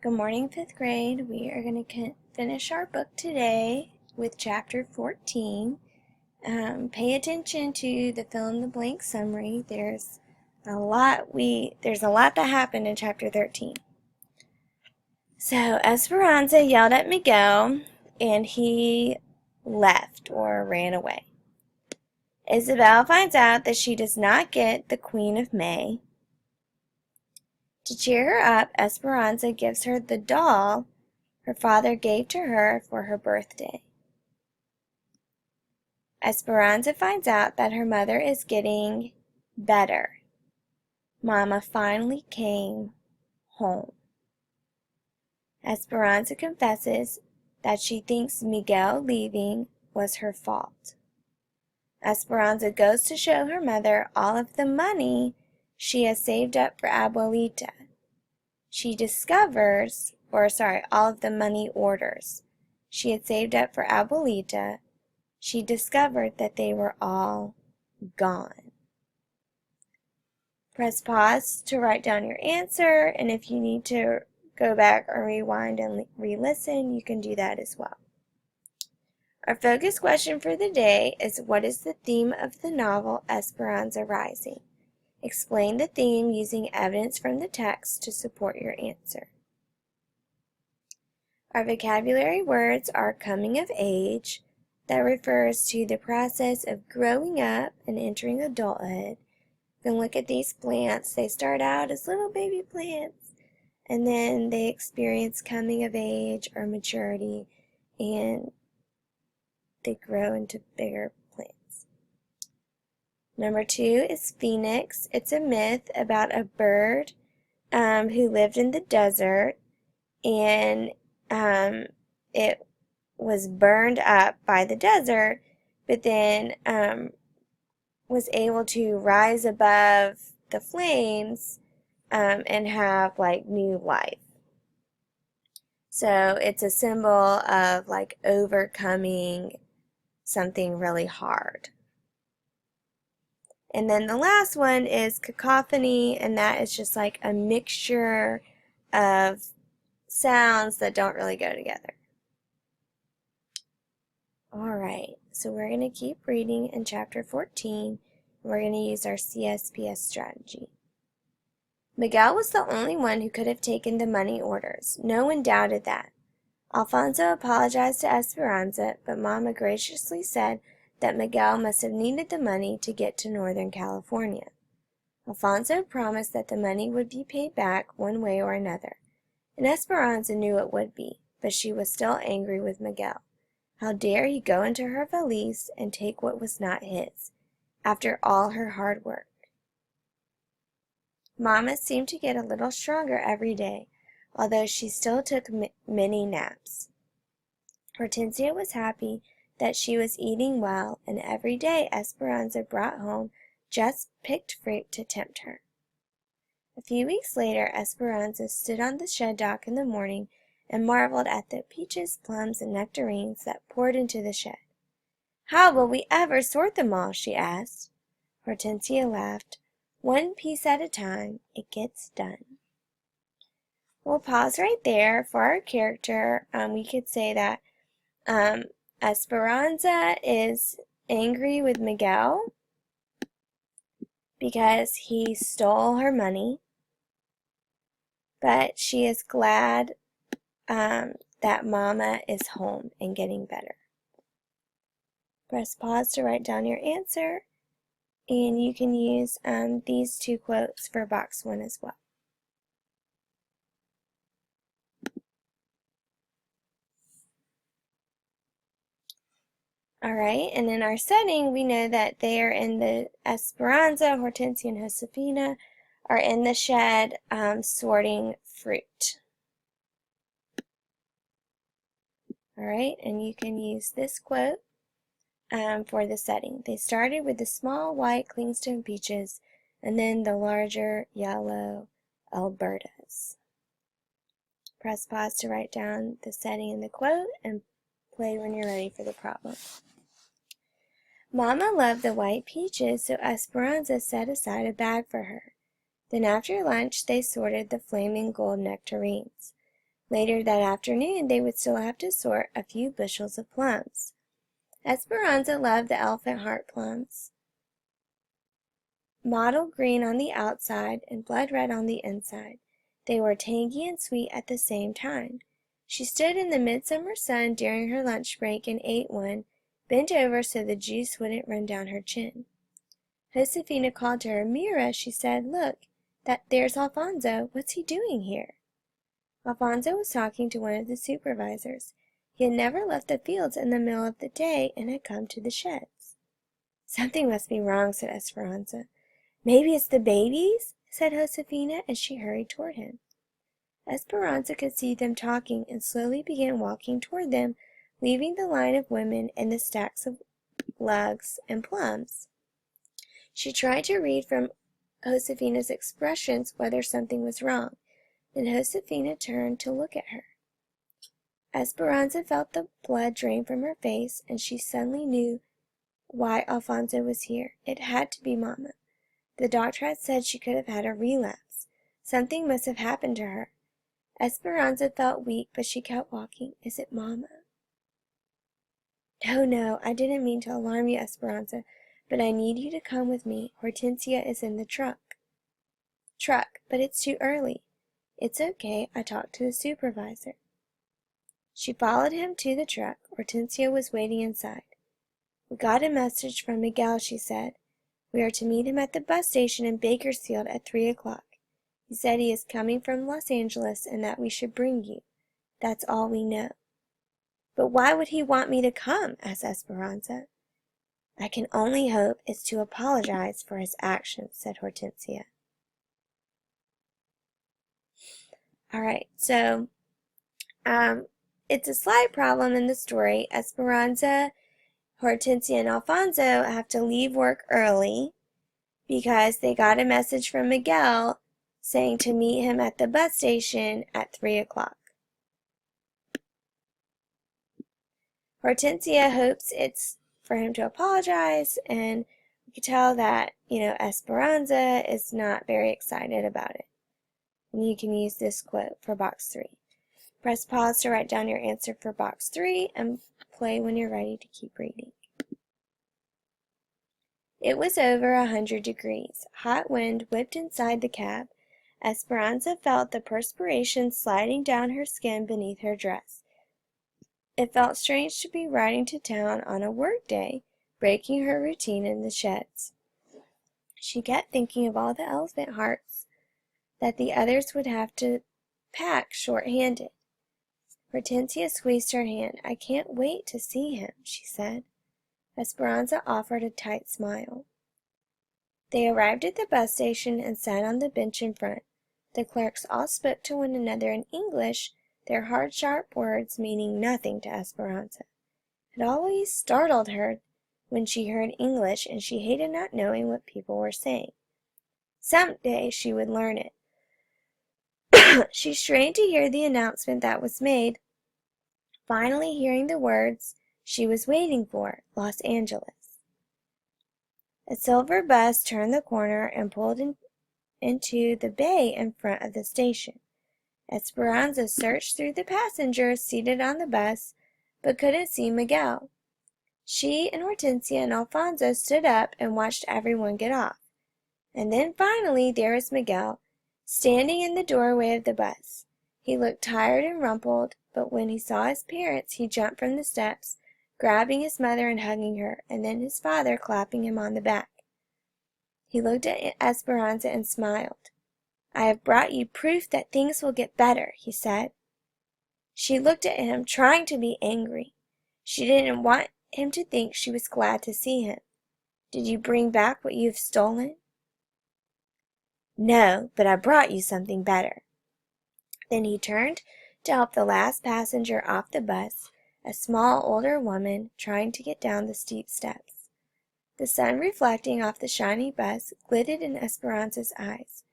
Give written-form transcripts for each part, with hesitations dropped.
Good morning, 5th grade. We are going to finish our book today with chapter 14. Pay attention to the fill-in-the-blank summary. There's a lot that happened in chapter 13. So Esperanza yelled at Miguel, and he left or ran away. Isabel finds out that she does not get the Queen of May. To cheer her up, Esperanza gives her the doll her father gave to her for her birthday. Esperanza finds out that her mother is getting better. Mama finally came home. Esperanza confesses that she thinks Miguel leaving was her fault. Esperanza goes to show her mother all of the money she has saved up for Abuelita. All of the money orders she had saved up for Abuelita. She discovered that they were all gone. Press pause to write down your answer, and if you need to go back or rewind and re-listen, you can do that as well. Our focus question for the day is, what is the theme of the novel Esperanza Rising? Explain the theme using evidence from the text to support your answer. Our vocabulary words are coming of age, that refers to the process of growing up and entering adulthood. You can look at these plants. They start out as little baby plants, and then they experience coming of age or maturity, and they grow into bigger plants. Number 2 is Phoenix. It's a myth about a bird who lived in the desert, and it was burned up by the desert, but then was able to rise above the flames and have like new life. So it's a symbol of like overcoming something really hard. And then the last one is cacophony, and that is just like a mixture of sounds that don't really go together. Alright, so we're going to keep reading in chapter 14. We're going to use our CSPS strategy. Miguel was the only one who could have taken the money orders. No one doubted that. Alfonso apologized to Esperanza, but Mama graciously said that Miguel must have needed the money to get to Northern California. Alfonso promised that the money would be paid back one way or another, and Esperanza knew it would be, but she was still angry with Miguel. How dare he go into her valise and take what was not his, after all her hard work? Mama seemed to get a little stronger every day, although she still took many naps. Hortensia was happy that she was eating well, and every day Esperanza brought home just picked fruit to tempt her. A few weeks later, Esperanza stood on the shed dock in the morning and marveled at the peaches, plums, and nectarines that poured into the shed. "How will we ever sort them all?" she asked. Hortensia laughed. "One piece at a time, it gets done." We'll pause right there. For our character, we could say that Esperanza is angry with Miguel because he stole her money, but she is glad that Mama is home and getting better. Press pause to write down your answer, and you can use these 2 quotes for box 1 as well. Alright, and in our setting, we know that they are in the Esperanza, Hortensia, and Josefina are in the shed sorting fruit. Alright, and you can use this quote for the setting. They started with the small white clingstone peaches and then the larger yellow Albertas. Press pause to write down the setting and the quote and play when you're ready for the problem. Mama loved the white peaches, so Esperanza set aside a bag for her. Then after lunch they sorted the flaming gold nectarines. Later that afternoon, they would still have to sort a few bushels of plums. Esperanza loved the elephant heart plums, mottled green on the outside and blood red on the inside. They were tangy and sweet at the same time. She stood in the midsummer sun during her lunch break and ate one, bent over so the juice wouldn't run down her chin. Josefina called to her. "Mira," she said, "look, there's Alfonso. What's he doing here?" Alfonso was talking to one of the supervisors. He had never left the fields in the middle of the day and had come to the sheds. "Something must be wrong," said Esperanza. "Maybe it's the babies," said Josefina as she hurried toward him. Esperanza could see them talking and slowly began walking toward them, leaving the line of women and the stacks of lugs and plums. She tried to read from Josefina's expressions whether something was wrong. Then Josefina turned to look at her. Esperanza felt the blood drain from her face, and she suddenly knew why Alfonso was here. It had to be Mama. The doctor had said she could have had a relapse. Something must have happened to her. Esperanza felt weak, but she kept walking. "Is it Mama?" No, I didn't mean to alarm you, Esperanza, but I need you to come with me. Hortensia is in the truck, but it's too early." "It's okay, I talked to the supervisor." She followed him to the truck. Hortensia was waiting inside. "We got a message from Miguel," she said. "We are to meet him at the bus station in Bakersfield at 3 o'clock. He said he is coming from Los Angeles and that we should bring you. That's all we know." "But why would he want me to come?" asked Esperanza. "I can only hope it's to apologize for his actions," said Hortensia. Alright, so it's a slight problem in the story. Esperanza, Hortensia, and Alfonso have to leave work early because they got a message from Miguel saying to meet him at the bus station at 3 o'clock. Hortensia hopes it's for him to apologize, and you can tell that, Esperanza is not very excited about it. And you can use this quote for box 3. Press pause to write down your answer for box 3 and play when you're ready to keep reading. It was over 100 degrees. Hot wind whipped inside the cab. Esperanza felt the perspiration sliding down her skin beneath her dress. It felt strange to be riding to town on a work day, breaking her routine in the sheds. She kept thinking of all the elephant hearts that the others would have to pack short-handed. Hortensia squeezed her hand. "I can't wait to see him," she said. Esperanza offered a tight smile. They arrived at the bus station and sat on the bench in front. The clerks all spoke to one another in English, their hard, sharp words meaning nothing to Esperanza. It always startled her when she heard English, and she hated not knowing what people were saying. Some day she would learn it. She strained to hear the announcement that was made, finally hearing the words she was waiting for, Los Angeles. A silver bus turned the corner and pulled into the bay in front of the station. Esperanza searched through the passengers seated on the bus, but couldn't see Miguel. She and Hortensia and Alfonso stood up and watched everyone get off. And then finally there was Miguel, standing in the doorway of the bus. He looked tired and rumpled, but when he saw his parents, he jumped from the steps, grabbing his mother and hugging her, and then his father clapping him on the back. He looked at Esperanza and smiled. "I have brought you proof that things will get better," he said. She looked at him, trying to be angry. She didn't want him to think she was glad to see him. "Did you bring back what you have stolen?" "No, but I brought you something better." Then he turned to help the last passenger off the bus, a small older woman trying to get down the steep steps. The sun reflecting off the shiny bus glittered in Esperanza's eyes.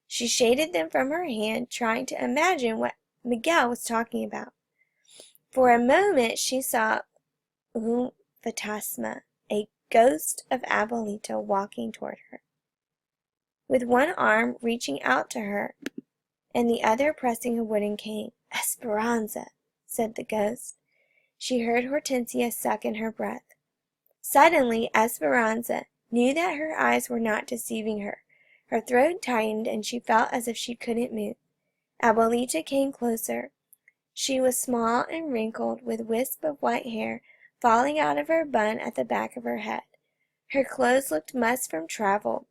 She shaded them from her hand, trying to imagine what Miguel was talking about. For a moment she saw un fantasma, a ghost of Abuelita, walking toward her, with one arm reaching out to her and the other pressing a wooden cane. Esperanza, said the ghost. She heard Hortensia suck in her breath. Suddenly, Esperanza knew that her eyes were not deceiving her. Her throat tightened and she felt as if she couldn't move. Abuelita came closer. She was small and wrinkled, with wisps of white hair falling out of her bun at the back of her head. Her clothes looked mussed from travel,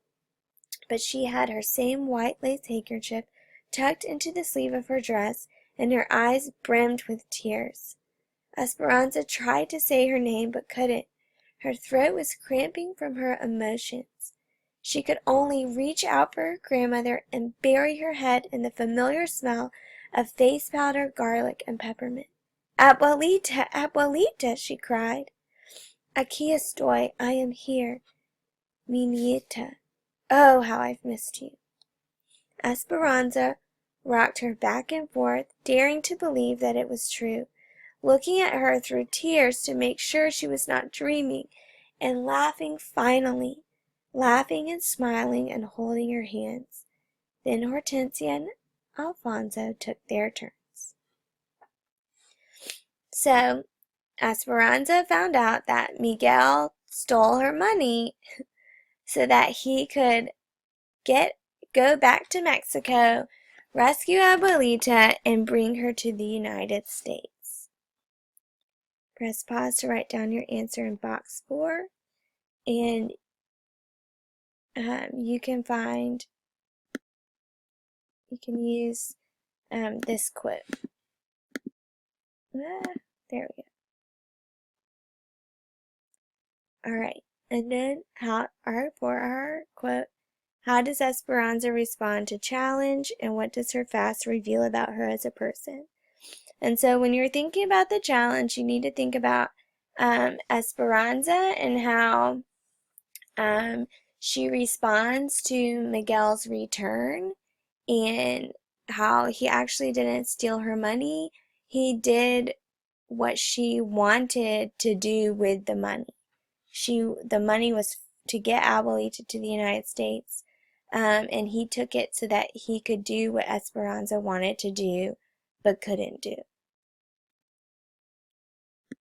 but she had her same white lace handkerchief tucked into the sleeve of her dress, and her eyes brimmed with tears. Esperanza tried to say her name, but couldn't. Her throat was cramping from her emotions. She could only reach out for her grandmother and bury her head in the familiar smell of face powder, garlic, and peppermint. Abuelita, Abuelita, she cried. Aquí estoy, I am here, mi nieta. Oh, how I've missed you. Esperanza rocked her back and forth, daring to believe that it was true, looking at her through tears to make sure she was not dreaming, and laughing finally, laughing and smiling and holding her hands. Then Hortensia and Alfonso took their turns. So, Esperanza found out that Miguel stole her money so that he could go back to Mexico, rescue Abuelita, and bring her to the United States. Press pause to write down your answer in box 4, and you can use this quote. There we go. Alright, and then for our quote, how does Esperanza respond to challenge, and what does her fast reveal about her as a person? And so when you're thinking about the challenge, you need to think about Esperanza and how she responds to Miguel's return, and how he actually didn't steal her money. He did what she wanted to do with the money. The money was to get Abuelita to the United States, and he took it so that he could do what Esperanza wanted to do but couldn't do.